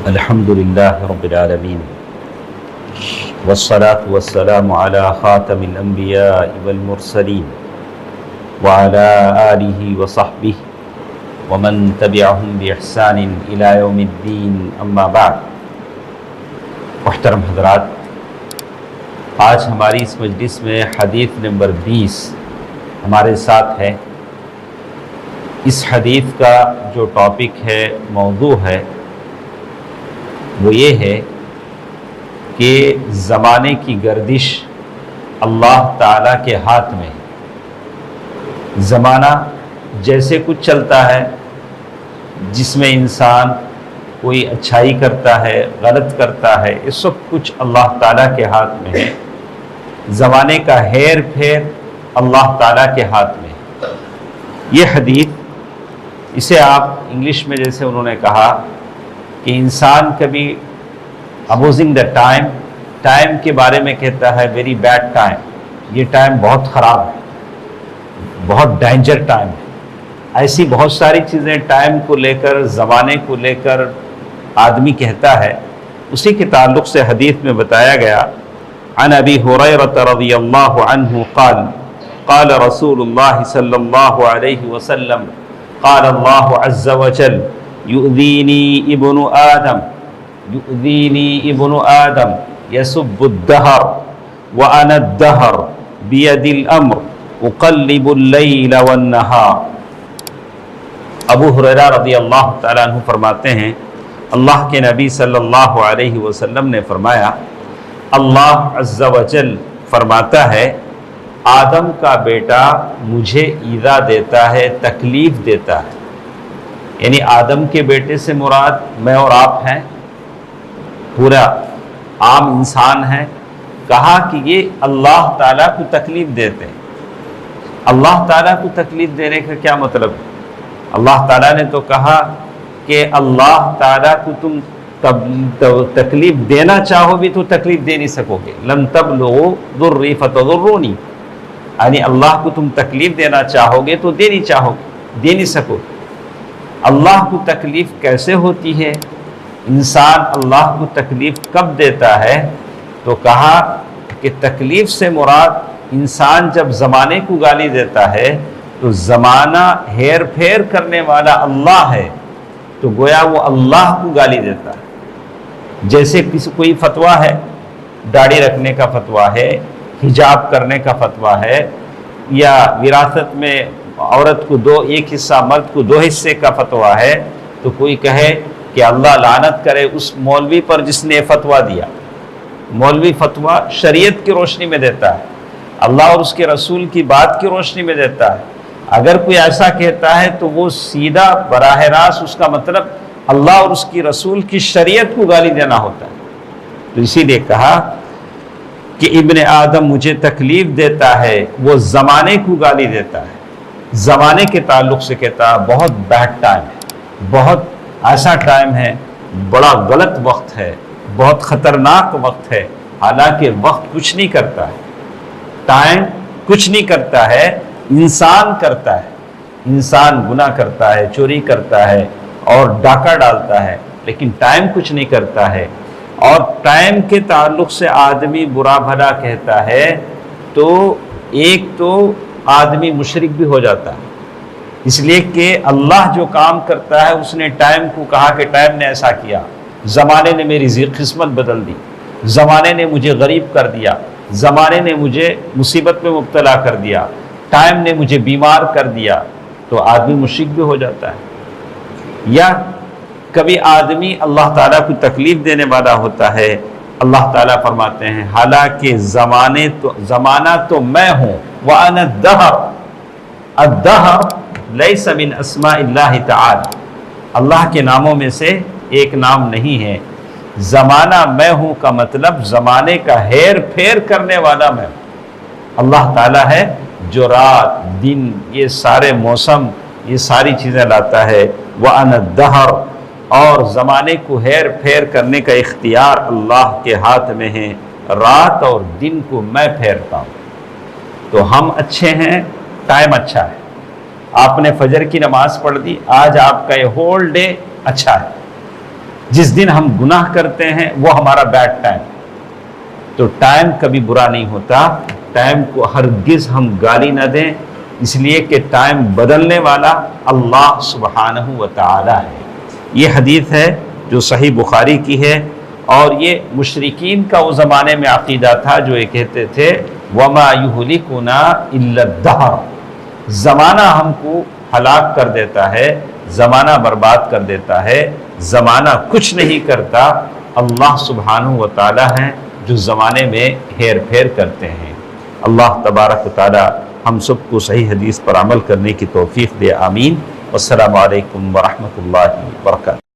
الحمد للہ رب العالمین والصلاة والسلام علی خاتم الانبیاء والمرسلین وعلی آلہ وصحبہ ومن تبعہم بإحسان الی یوم الدین اما بعد۔ محترم حضرات، آج ہماری اس مجلس میں حدیث نمبر 20 ہمارے ساتھ ہے۔ اس حدیث کا جو ٹاپک ہے، موضوع ہے، وہ یہ ہے کہ زمانے کی گردش اللہ تعالیٰ کے ہاتھ میں ہے۔ زمانہ جیسے کچھ چلتا ہے، جس میں انسان کوئی اچھائی کرتا ہے، غلط کرتا ہے، یہ سب کچھ اللہ تعالیٰ کے ہاتھ میں ہے۔ زمانے کا ہیر پھیر اللہ تعالیٰ کے ہاتھ میں ہے۔ یہ حدیث، اسے آپ انگلش میں جیسے انہوں نے کہا کہ انسان کبھی اپوزنگ دا ٹائم کے بارے میں کہتا ہے ویری بیڈ ٹائم، یہ ٹائم بہت خراب ہے، بہت ڈینجر ٹائم ہے۔ ایسی بہت ساری چیزیں ٹائم کو لے کر، زمانے کو لے کر آدمی کہتا ہے۔ اسی کے تعلق سے حدیث میں بتایا گیا، عن ابی ہریرہ رضی اللہ عنہ قال قال رسول اللہ صلی اللہ علیہ وسلم قال اللہ عز وجل يؤذيني ابن آدم يسب الدهر وأنا الدهر بيد الأمر أقلب الليل والنهار۔ ابو ہریرہ رضی اللہ تعالیٰ عنہ فرماتے ہیں، اللہ کے نبی صلی اللہ علیہ وسلم نے فرمایا، اللہ عز وجل فرماتا ہے، آدم کا بیٹا مجھے ایذا دیتا ہے، تکلیف دیتا ہے۔ یعنی آدم کے بیٹے سے مراد میں اور آپ ہیں، پورا عام انسان ہیں۔ کہا کہ یہ اللہ تعالیٰ کو تکلیف دیتے ہیں۔ اللہ تعالیٰ کو تکلیف دینے کا کیا مطلب ہے؟ اللہ تعالیٰ نے تو کہا کہ اللہ تعالیٰ کو تم تکلیف دینا چاہو بھی تو تکلیف دے نہیں سکو گے۔ لن تبلغوا ضری فتضرونی، یعنی اللہ کو تم تکلیف دینا چاہو گے تو دے نہیں سکو گے۔ اللہ کو تکلیف کیسے ہوتی ہے؟ انسان اللہ کو تکلیف کب دیتا ہے؟ تو کہا کہ تکلیف سے مراد انسان جب زمانے کو گالی دیتا ہے تو زمانہ ہیر پھیر کرنے والا اللہ ہے، تو گویا وہ اللہ کو گالی دیتا ہے۔ جیسے کوئی فتویٰ ہے، داڑھی رکھنے کا فتویٰ ہے، حجاب کرنے کا فتویٰ ہے، یا وراثت میں عورت کو ایک حصہ، مرد کو 2 حصے کا فتویٰ ہے، تو کوئی کہے کہ اللہ لعنت کرے اس مولوی پر جس نے فتویٰ دیا۔ مولوی فتویٰ شریعت کی روشنی میں دیتا ہے، اللہ اور اس کے رسول کی بات کی روشنی میں دیتا ہے۔ اگر کوئی ایسا کہتا ہے تو وہ سیدھا براہ راست اس کا مطلب اللہ اور اس کی رسول کی شریعت کو گالی دینا ہوتا ہے۔ تو اسی لیے کہا کہ ابن آدم مجھے تکلیف دیتا ہے، وہ زمانے کو گالی دیتا ہے۔ زمانے کے تعلق سے کہتا ہے بہت بیڈ ٹائم ہے، بہت ایسا ٹائم ہے، بڑا غلط وقت ہے، بہت خطرناک وقت ہے۔ حالانکہ وقت کچھ نہیں کرتا ہے، ٹائم کچھ نہیں کرتا ہے، انسان کرتا ہے۔ انسان گناہ کرتا ہے، چوری کرتا ہے اور ڈاکہ ڈالتا ہے، لیکن ٹائم کچھ نہیں کرتا ہے۔ اور ٹائم کے تعلق سے آدمی برا بھلا کہتا ہے تو ایک تو آدمی مشرک بھی ہو جاتا ہے، اس لیے کہ اللہ جو کام کرتا ہے اس نے ٹائم کو کہا کہ ٹائم نے ایسا کیا، زمانے نے میری قسمت بدل دی، زمانے نے مجھے غریب کر دیا، زمانے نے مجھے مصیبت میں مبتلا کر دیا، ٹائم نے مجھے بیمار کر دیا، تو آدمی مشرک بھی ہو جاتا ہے۔ یا کبھی آدمی اللہ تعالیٰ کو تکلیف دینے والا ہوتا ہے، اللہ تعالیٰ فرماتے ہیں حالانکہ زمانہ تو میں ہوں، وَأَنَا الدَّهْرُ الدَّهْرُ لَيْسَ مِنْ أَسْمَاءِ اللَّهِ تَعَالَى، اللہ کے ناموں میں سے ایک نام نہیں ہے۔ زمانہ میں ہوں کا مطلب زمانے کا ہیر پھیر کرنے والا میں ہوں۔ اللہ تعالیٰ ہے جو رات دن، یہ سارے موسم، یہ ساری چیزیں لاتا ہے۔ وَأَنَا الدَّهْرُ، اور زمانے کو ہیر پھیر کرنے کا اختیار اللہ کے ہاتھ میں ہے، رات اور دن کو میں پھیرتا ہوں۔ تو ہم اچھے ہیں، ٹائم اچھا ہے، آپ نے فجر کی نماز پڑھ دی، آج آپ کا یہ ہول ڈے اچھا ہے۔ جس دن ہم گناہ کرتے ہیں وہ ہمارا بیڈ ٹائم. تو ٹائم کبھی برا نہیں ہوتا، ٹائم کو ہرگز ہم گالی نہ دیں، اس لیے کہ ٹائم بدلنے والا اللہ سبحانہ و تعالی ہے. یہ حدیث ہے جو صحیح بخاری کی ہے، اور یہ مشرکین کا اس زمانے میں عقیدہ تھا جو یہ کہتے تھے وَمَا يُهْلِكُنَا إِلَّا الدَّهْرُ، زمانہ ہم کو ہلاک کر دیتا ہے، زمانہ برباد کر دیتا ہے، زمانہ کچھ نہیں کرتا، اللہ سبحانہ و تعالی ہیں جو زمانے میں ہیر پھیر کرتے ہیں. اللہ تبارک و تعالی ہم سب کو صحیح حدیث پر عمل کرنے کی توفیق دے. آمین. والسلام علیکم ورحمۃ اللہ وبرکاتہ.